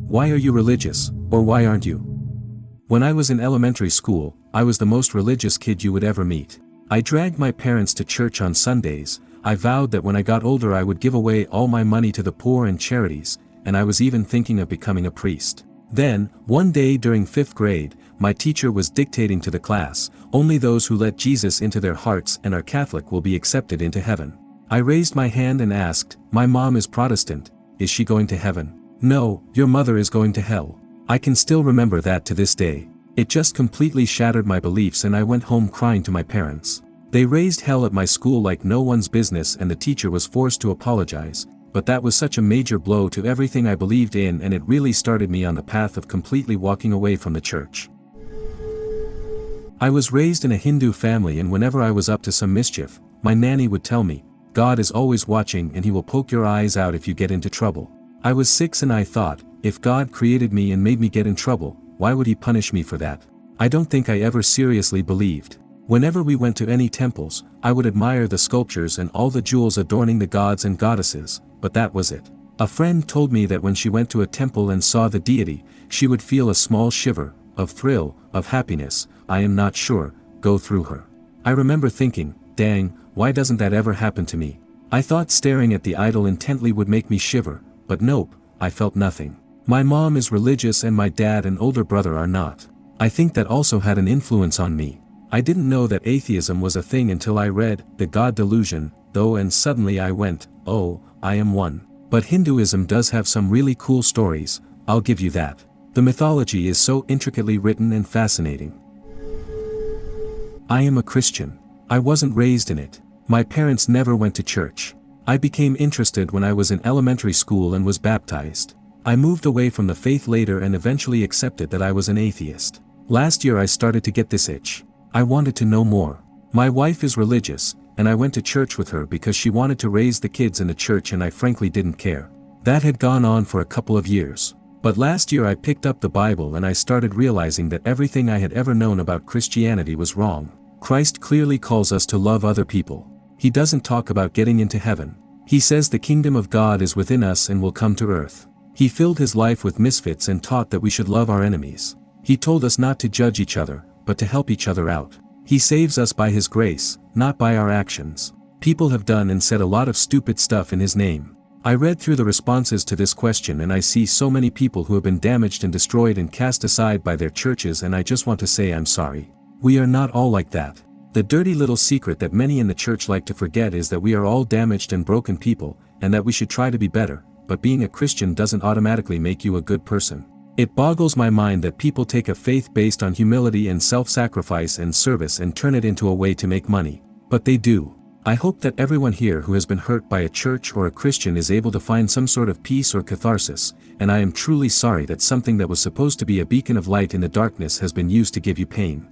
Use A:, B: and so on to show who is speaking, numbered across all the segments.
A: Why are you religious, or why aren't you? When I was in elementary school, I was the most religious kid you would ever meet. I dragged my parents to church on Sundays. I vowed that when I got older I would give away all my money to the poor and charities, and I was even thinking of becoming a priest. Then, one day during 5th grade, my teacher was dictating to the class, "Only those who let Jesus into their hearts and are Catholic will be accepted into heaven." I raised my hand and asked, "My mom is Protestant, is she going to heaven?" "No, your mother is going to hell." I can still remember that to this day. It just completely shattered my beliefs and I went home crying to my parents. They raised hell at my school like no one's business and the teacher was forced to apologize, but that was such a major blow to everything I believed in and it really started me on the path of completely walking away from the church. I was raised in a Hindu family and whenever I was up to some mischief, my nanny would tell me, "God is always watching and he will poke your eyes out if you get into trouble." I was 6 and I thought, if God created me and made me get in trouble, why would he punish me for that? I don't think I ever seriously believed. Whenever we went to any temples, I would admire the sculptures and all the jewels adorning the gods and goddesses, but that was it. A friend told me that when she went to a temple and saw the deity, she would feel a small shiver, of thrill, of happiness, I am not sure, go through her. I remember thinking, dang, why doesn't that ever happen to me? I thought staring at the idol intently would make me shiver, but nope, I felt nothing. My mom is religious and my dad and older brother are not. I think that also had an influence on me. I didn't know that atheism was a thing until I read The God Delusion, though, and suddenly I went, oh, I am one. But Hinduism does have some really cool stories, I'll give you that. The mythology is so intricately written and fascinating. I am a Christian. I wasn't raised in it. My parents never went to church. I became interested when I was in elementary school and was baptized. I moved away from the faith later and eventually accepted that I was an atheist. Last year I started to get this itch. I wanted to know more. My wife is religious, and I went to church with her because she wanted to raise the kids in the church and I frankly didn't care. That had gone on for a couple of years. But last year I picked up the Bible and I started realizing that everything I had ever known about Christianity was wrong. Christ clearly calls us to love other people. He doesn't talk about getting into heaven. He says the kingdom of God is within us and will come to earth. He filled his life with misfits and taught that we should love our enemies. He told us not to judge each other, but to help each other out. He saves us by his grace, not by our actions. People have done and said a lot of stupid stuff in his name. I read through the responses to this question and I see so many people who have been damaged and destroyed and cast aside by their churches, and I just want to say I'm sorry. We are not all like that. The dirty little secret that many in the church like to forget is that we are all damaged and broken people, and that we should try to be better, but being a Christian doesn't automatically make you a good person. It boggles my mind that people take a faith based on humility and self-sacrifice and service and turn it into a way to make money. But they do. I hope that everyone here who has been hurt by a church or a Christian is able to find some sort of peace or catharsis, and I am truly sorry that something that was supposed to be a beacon of light in the darkness has been used to give you pain.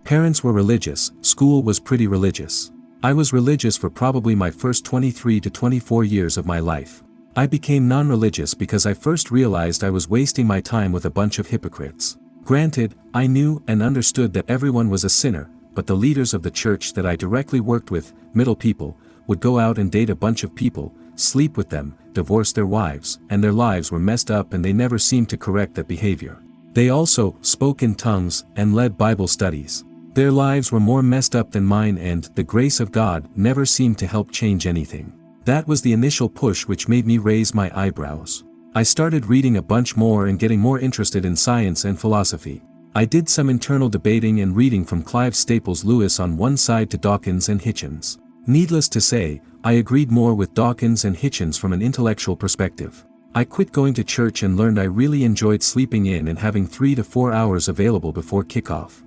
A: Parents were religious, school was pretty religious. I was religious for probably my first 23 to 24 years of my life. I became non-religious because I first realized I was wasting my time with a bunch of hypocrites. Granted, I knew and understood that everyone was a sinner, but the leaders of the church that I directly worked with, middle people, would go out and date a bunch of people, sleep with them, divorce their wives, and their lives were messed up and they never seemed to correct that behavior. They also spoke in tongues and led Bible studies. Their lives were more messed up than mine and the grace of God never seemed to help change anything. That was the initial push which made me raise my eyebrows. I started reading a bunch more and getting more interested in science and philosophy. I did some internal debating and reading from Clive Staples Lewis on one side to Dawkins and Hitchens. Needless to say, I agreed more with Dawkins and Hitchens from an intellectual perspective. I quit going to church and learned I really enjoyed sleeping in and having 3 to 4 hours available before kickoff.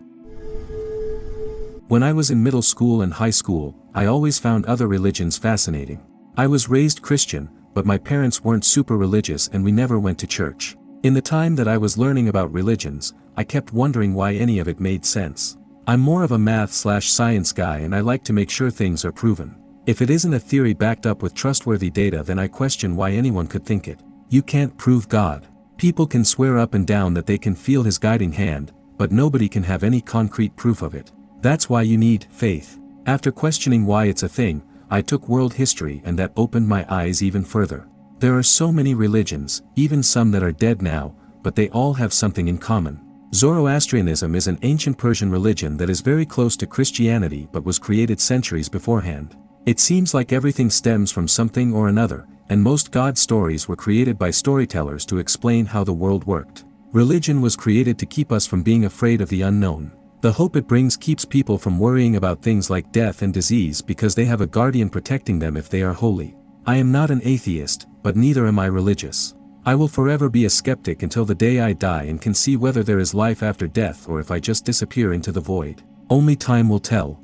A: When I was in middle school and high school, I always found other religions fascinating. I was raised Christian, but my parents weren't super religious and we never went to church. In the time that I was learning about religions, I kept wondering why any of it made sense. I'm more of a math/science guy and I like to make sure things are proven. If it isn't a theory backed up with trustworthy data, then I question why anyone could think it. You can't prove God. People can swear up and down that they can feel his guiding hand, but nobody can have any concrete proof of it. That's why you need faith. After questioning why it's a thing, I took world history and that opened my eyes even further. There are so many religions, even some that are dead now, but they all have something in common. Zoroastrianism is an ancient Persian religion that is very close to Christianity but was created centuries beforehand. It seems like everything stems from something or another, and most God stories were created by storytellers to explain how the world worked. Religion was created to keep us from being afraid of the unknown. The hope it brings keeps people from worrying about things like death and disease because they have a guardian protecting them if they are holy. I am not an atheist, but neither am I religious. I will forever be a skeptic until the day I die and can see whether there is life after death or if I just disappear into the void. Only time will tell.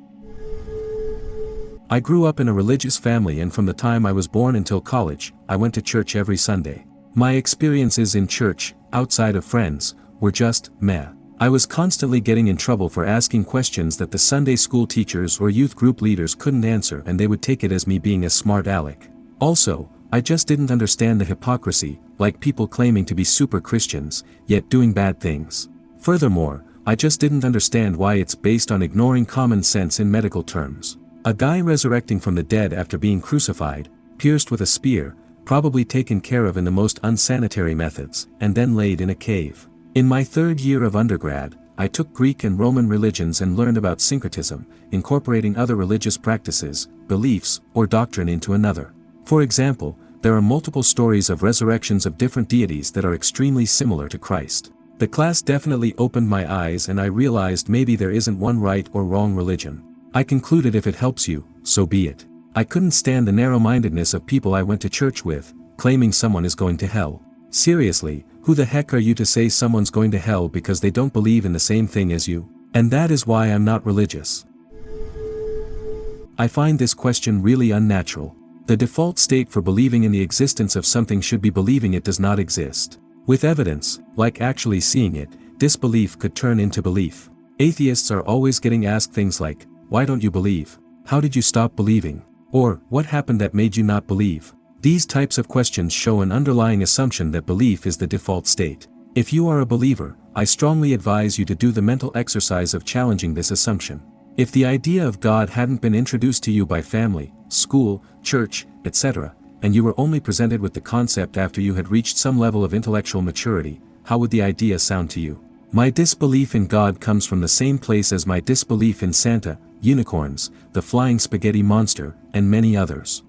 A: I grew up in a religious family, and from the time I was born until college, I went to church every Sunday. My experiences in church, outside of friends, were just meh. I was constantly getting in trouble for asking questions that the Sunday school teachers or youth group leaders couldn't answer, and they would take it as me being a smart aleck. Also, I just didn't understand the hypocrisy, like people claiming to be super Christians, yet doing bad things. Furthermore, I just didn't understand why it's based on ignoring common sense in medical terms. A guy resurrecting from the dead after being crucified, pierced with a spear, probably taken care of in the most unsanitary methods, and then laid in a cave. In my third year of undergrad, I took Greek and Roman religions and learned about syncretism, incorporating other religious practices, beliefs, or doctrine into another. For example, there are multiple stories of resurrections of different deities that are extremely similar to Christ. The class definitely opened my eyes, and I realized maybe there isn't one right or wrong religion. I concluded if it helps you, so be it. I couldn't stand the narrow-mindedness of people I went to church with, claiming someone is going to hell. Seriously, who the heck are you to say someone's going to hell because they don't believe in the same thing as you? And that is why I'm not religious. I find this question really unnatural. The default state for believing in the existence of something should be believing it does not exist. With evidence, like actually seeing it, disbelief could turn into belief. Atheists are always getting asked things like, "Why don't you believe? How did you stop believing?" Or, "What happened that made you not believe?" These types of questions show an underlying assumption that belief is the default state. If you are a believer, I strongly advise you to do the mental exercise of challenging this assumption. If the idea of God hadn't been introduced to you by family, school, church, etc., and you were only presented with the concept after you had reached some level of intellectual maturity, how would the idea sound to you? My disbelief in God comes from the same place as my disbelief in Santa, unicorns, the flying spaghetti monster, and many others.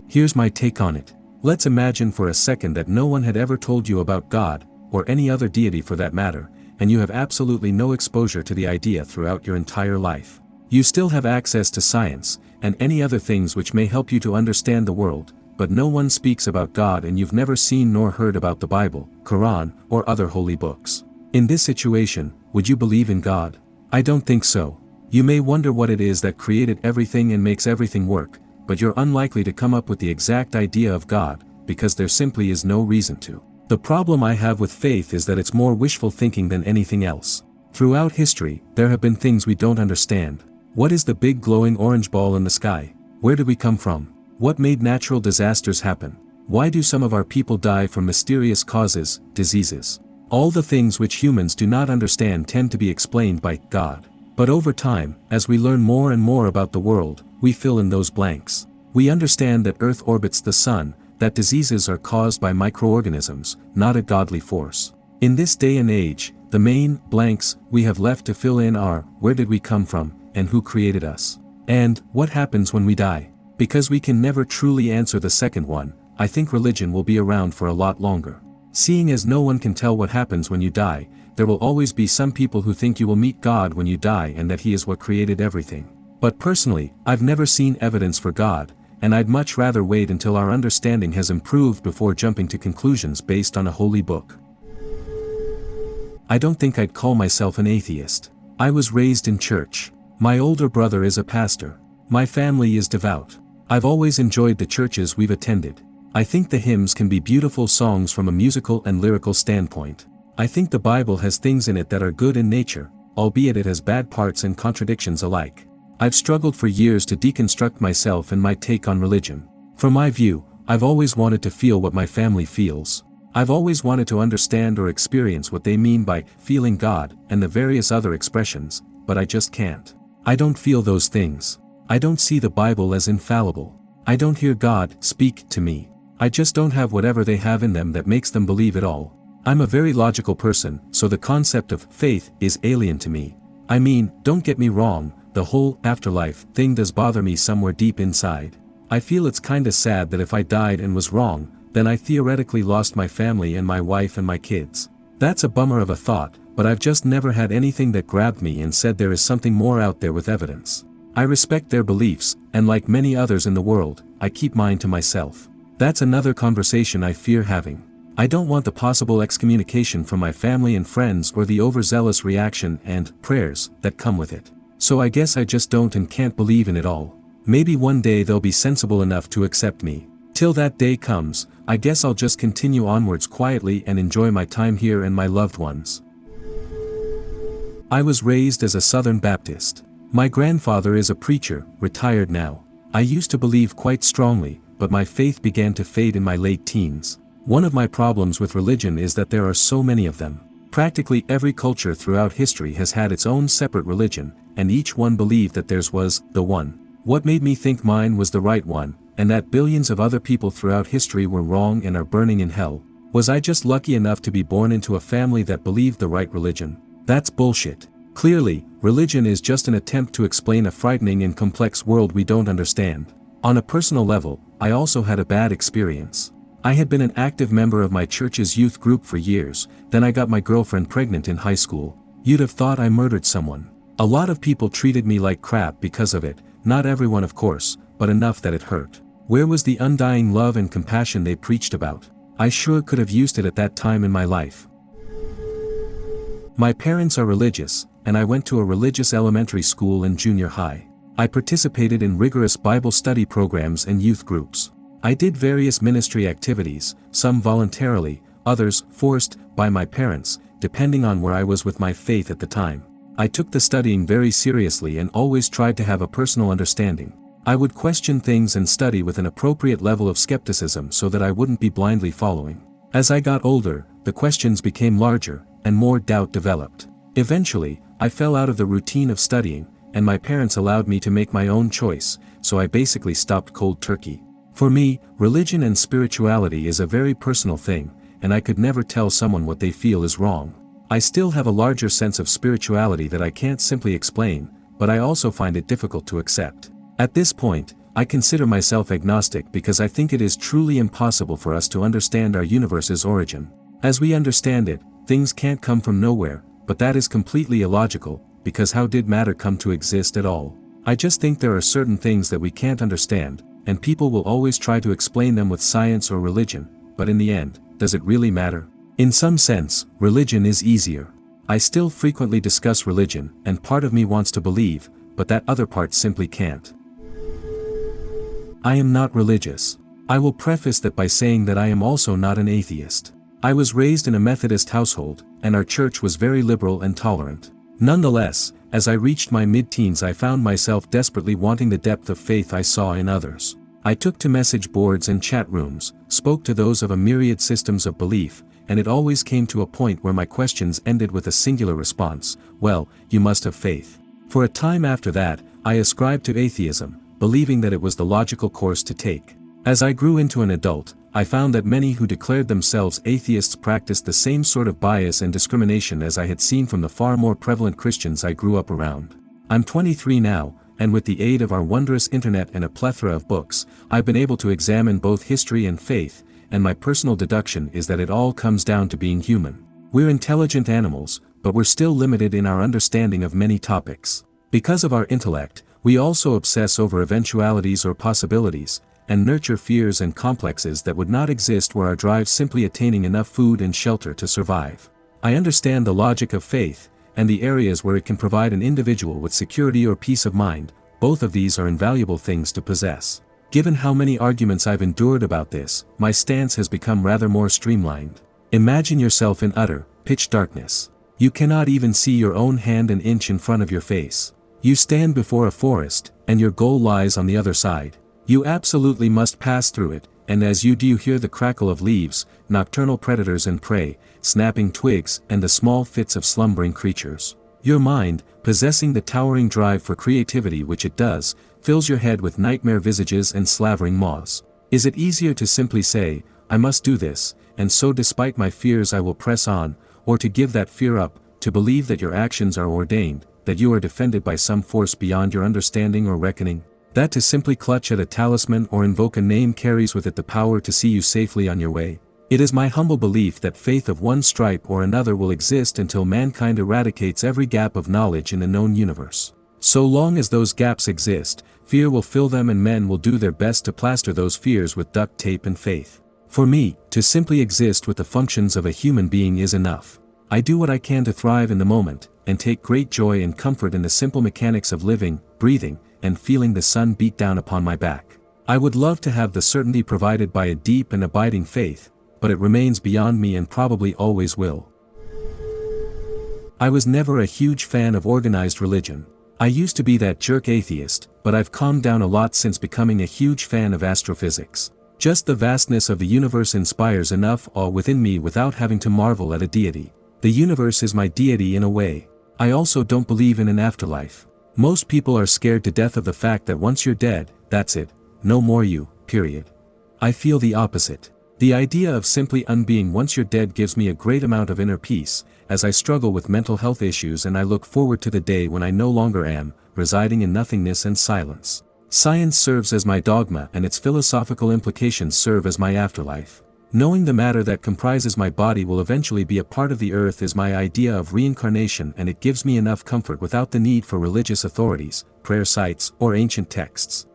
A: Here's my take on it. Let's imagine for a second that no one had ever told you about God, or any other deity for that matter, and you have absolutely no exposure to the idea throughout your entire life. You still have access to science, and any other things which may help you to understand the world, but no one speaks about God, and you've never seen nor heard about the Bible, Quran, or other holy books. In this situation, would you believe in God? I don't think so. You may wonder what it is that created everything and makes everything work, but you're unlikely to come up with the exact idea of God, because there simply is no reason to. The problem I have with faith is that it's more wishful thinking than anything else. Throughout history, there have been things we don't understand. What is the big glowing orange ball in the sky? Where did we come from? What made natural disasters happen? Why do some of our people die from mysterious causes, diseases? All the things which humans do not understand tend to be explained by God. But over time, as we learn more and more about the world, we fill in those blanks. We understand that Earth orbits the Sun, that diseases are caused by microorganisms, not a godly force. In this day and age, the main blanks we have left to fill in are, where did we come from, and who created us? And, what happens when we die? Because we can never truly answer the second one, I think religion will be around for a lot longer. Seeing as no one can tell what happens when you die, there will always be some people who think you will meet God when you die and that He is what created everything. But personally, I've never seen evidence for God, and I'd much rather wait until our understanding has improved before jumping to conclusions based on a holy book. I don't think I'd call myself an atheist. I was raised in church. My older brother is a pastor. My family is devout. I've always enjoyed the churches we've attended. I think the hymns can be beautiful songs from a musical and lyrical standpoint. I think the Bible has things in it that are good in nature, albeit it has bad parts and contradictions alike. I've struggled for years to deconstruct myself and my take on religion. From my view, I've always wanted to feel what my family feels. I've always wanted to understand or experience what they mean by feeling God and the various other expressions, but I just can't. I don't feel those things. I don't see the Bible as infallible. I don't hear God speak to me. I just don't have whatever they have in them that makes them believe it all. I'm a very logical person, so the concept of faith is alien to me. I mean, don't get me wrong, the whole afterlife thing does bother me somewhere deep inside. I feel it's kinda sad that if I died and was wrong, then I theoretically lost my family and my wife and my kids. That's a bummer of a thought, but I've just never had anything that grabbed me and said there is something more out there with evidence. I respect their beliefs, and like many others in the world, I keep mine to myself. That's another conversation I fear having. I don't want the possible excommunication from my family and friends or the overzealous reaction and prayers that come with it. So I guess I just don't and can't believe in it all. Maybe one day they'll be sensible enough to accept me. Till that day comes, I guess I'll just continue onwards quietly and enjoy my time here and my loved ones. I was raised as a Southern Baptist. My grandfather is a preacher, retired now. I used to believe quite strongly, but my faith began to fade in my late teens. One of my problems with religion is that there are so many of them. Practically every culture throughout history has had its own separate religion, and each one believed that theirs was the one. What made me think mine was the right one, and that billions of other people throughout history were wrong and are burning in hell? Was I just lucky enough to be born into a family that believed the right religion? That's bullshit. Clearly, religion is just an attempt to explain a frightening and complex world we don't understand. On a personal level, I also had a bad experience. I had been an active member of my church's youth group for years, then I got my girlfriend pregnant in high school. You'd have thought I murdered someone. A lot of people treated me like crap because of it, not everyone of course, but enough that it hurt. Where was the undying love and compassion they preached about? I sure could have used it at that time in my life. My parents are religious, and I went to a religious elementary school and junior high. I participated in rigorous Bible study programs and youth groups. I did various ministry activities, some voluntarily, others forced by my parents, depending on where I was with my faith at the time. I took the studying very seriously and always tried to have a personal understanding. I would question things and study with an appropriate level of skepticism so that I wouldn't be blindly following. As I got older, the questions became larger, and more doubt developed. Eventually, I fell out of the routine of studying, and my parents allowed me to make my own choice, so I basically stopped cold turkey. For me, religion and spirituality is a very personal thing, and I could never tell someone what they feel is wrong. I still have a larger sense of spirituality that I can't simply explain, but I also find it difficult to accept. At this point, I consider myself agnostic because I think it is truly impossible for us to understand our universe's origin. As we understand it, things can't come from nowhere, but that is completely illogical, because how did matter come to exist at all? I just think there are certain things that we can't understand, and people will always try to explain them with science or religion, but in the end, does it really matter? In some sense, religion is easier. I still frequently discuss religion, and part of me wants to believe, but that other part simply can't. I am not religious. I will preface that by saying that I am also not an atheist. I was raised in a Methodist household, and our church was very liberal and tolerant. Nonetheless, as I reached my mid-teens I found myself desperately wanting the depth of faith I saw in others. I took to message boards and chat rooms, spoke to those of a myriad systems of belief, and it always came to a point where my questions ended with a singular response: well, you must have faith. For a time after that, I ascribed to atheism, believing that it was the logical course to take. As I grew into an adult, I found that many who declared themselves atheists practiced the same sort of bias and discrimination as I had seen from the far more prevalent Christians I grew up around. I'm 23 now, and with the aid of our wondrous internet and a plethora of books, I've been able to examine both history and faith, and my personal deduction is that it all comes down to being human. We're intelligent animals, but we're still limited in our understanding of many topics. Because of our intellect, we also obsess over eventualities or possibilities, and nurture fears and complexes that would not exist were our drive simply attaining enough food and shelter to survive. I understand the logic of faith, and the areas where it can provide an individual with security or peace of mind. Both of these are invaluable things to possess. Given how many arguments I've endured about this, my stance has become rather more streamlined. Imagine yourself in utter, pitch darkness. You cannot even see your own hand an inch in front of your face. You stand before a forest, and your goal lies on the other side. You absolutely must pass through it, and as you do you hear the crackle of leaves, nocturnal predators and prey, snapping twigs and the small fits of slumbering creatures. Your mind, possessing the towering drive for creativity which it does, fills your head with nightmare visages and slavering maws? Is it easier to simply say, I must do this, and so despite my fears I will press on, or to give that fear up, to believe that your actions are ordained, that you are defended by some force beyond your understanding or reckoning? That to simply clutch at a talisman or invoke a name carries with it the power to see you safely on your way? It is my humble belief that faith of one stripe or another will exist until mankind eradicates every gap of knowledge in the known universe. So long as those gaps exist, fear will fill them and men will do their best to plaster those fears with duct tape and faith. For me, to simply exist with the functions of a human being is enough. I do what I can to thrive in the moment, and take great joy and comfort in the simple mechanics of living, breathing, and feeling the sun beat down upon my back. I would love to have the certainty provided by a deep and abiding faith, but it remains beyond me and probably always will. I was never a huge fan of organized religion. I used to be that jerk atheist, but I've calmed down a lot since becoming a huge fan of astrophysics. Just the vastness of the universe inspires enough awe within me without having to marvel at a deity. The universe is my deity in a way. I also don't believe in an afterlife. Most people are scared to death of the fact that once you're dead, that's it, no more you, period. I feel the opposite. The idea of simply unbeing once you're dead gives me a great amount of inner peace, as I struggle with mental health issues and I look forward to the day when I no longer am, residing in nothingness and silence. Science serves as my dogma and its philosophical implications serve as my afterlife. Knowing the matter that comprises my body will eventually be a part of the earth is my idea of reincarnation, and it gives me enough comfort without the need for religious authorities, prayer sites, or ancient texts.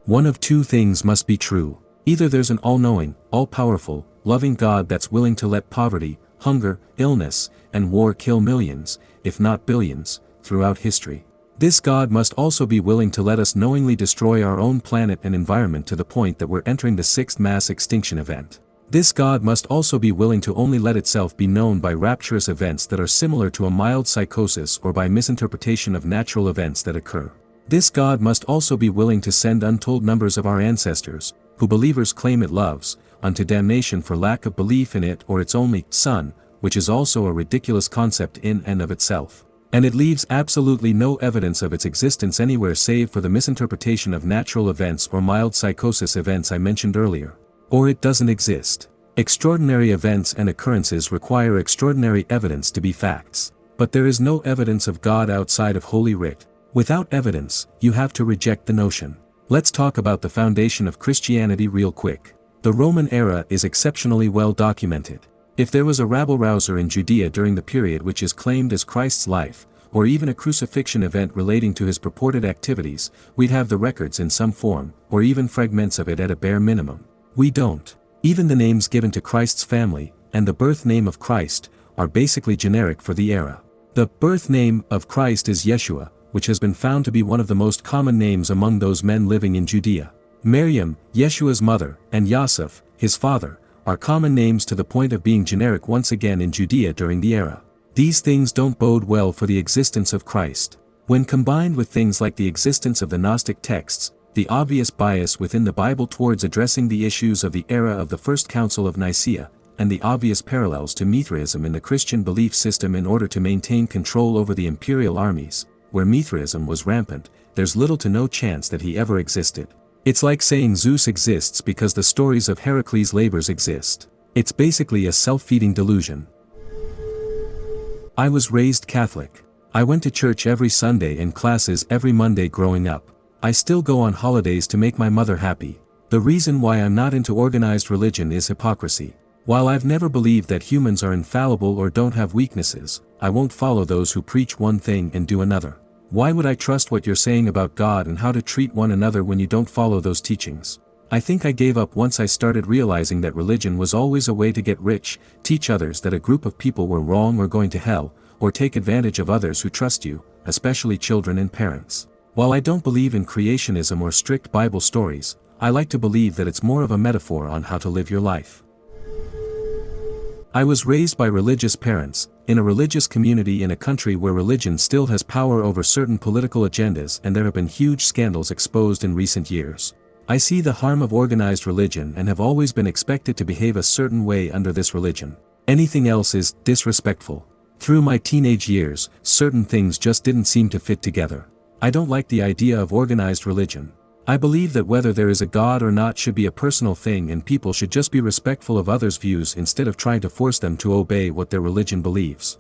A: One of two things must be true. Either there's an all-knowing, all-powerful, loving God that's willing to let poverty, hunger, illness, and war kill millions, if not billions, throughout history. This God must also be willing to let us knowingly destroy our own planet and environment to the point that we're entering the sixth mass extinction event. This God must also be willing to only let itself be known by rapturous events that are similar to a mild psychosis or by misinterpretation of natural events that occur. This God must also be willing to send untold numbers of our ancestors, who believers claim it loves, unto damnation for lack of belief in it or its only Son, which is also a ridiculous concept in and of itself. And it leaves absolutely no evidence of its existence anywhere save for the misinterpretation of natural events or mild psychosis events I mentioned earlier. Or it doesn't exist. Extraordinary events and occurrences require extraordinary evidence to be facts. But there is no evidence of God outside of Holy Writ. Without evidence, you have to reject the notion. Let's talk about the foundation of Christianity real quick. The Roman era is exceptionally well documented. If there was a rabble-rouser in Judea during the period which is claimed as Christ's life, or even a crucifixion event relating to his purported activities, we'd have the records in some form, or even fragments of it at a bare minimum. We don't. Even the names given to Christ's family, and the birth name of Christ, are basically generic for the era. The birth name of Christ is Yeshua, which has been found to be one of the most common names among those men living in Judea. Miriam, Yeshua's mother, and Yosef, his father, are common names to the point of being generic once again in Judea during the era. These things don't bode well for the existence of Christ. When combined with things like the existence of the Gnostic texts, the obvious bias within the Bible towards addressing the issues of the era of the First Council of Nicaea, and the obvious parallels to Mithraism in the Christian belief system in order to maintain control over the imperial armies, where Mithraism was rampant, there's little to no chance that he ever existed. It's like saying Zeus exists because the stories of Heracles' labors exist. It's basically a self-feeding delusion. I was raised Catholic. I went to church every Sunday and classes every Monday growing up. I still go on holidays to make my mother happy. The reason why I'm not into organized religion is hypocrisy. While I've never believed that humans are infallible or don't have weaknesses, I won't follow those who preach one thing and do another. Why would I trust what you're saying about God and how to treat one another when you don't follow those teachings? I think I gave up once I started realizing that religion was always a way to get rich, teach others that a group of people were wrong or going to hell, or take advantage of others who trust you, especially children and parents. While I don't believe in creationism or strict Bible stories, I like to believe that it's more of a metaphor on how to live your life. I was raised by religious parents, in a religious community in a country where religion still has power over certain political agendas, and there have been huge scandals exposed in recent years. I see the harm of organized religion and have always been expected to behave a certain way under this religion. Anything else is disrespectful. Through my teenage years, certain things just didn't seem to fit together. I don't like the idea of organized religion. I believe that whether there is a God or not should be a personal thing, and people should just be respectful of others' views instead of trying to force them to obey what their religion believes.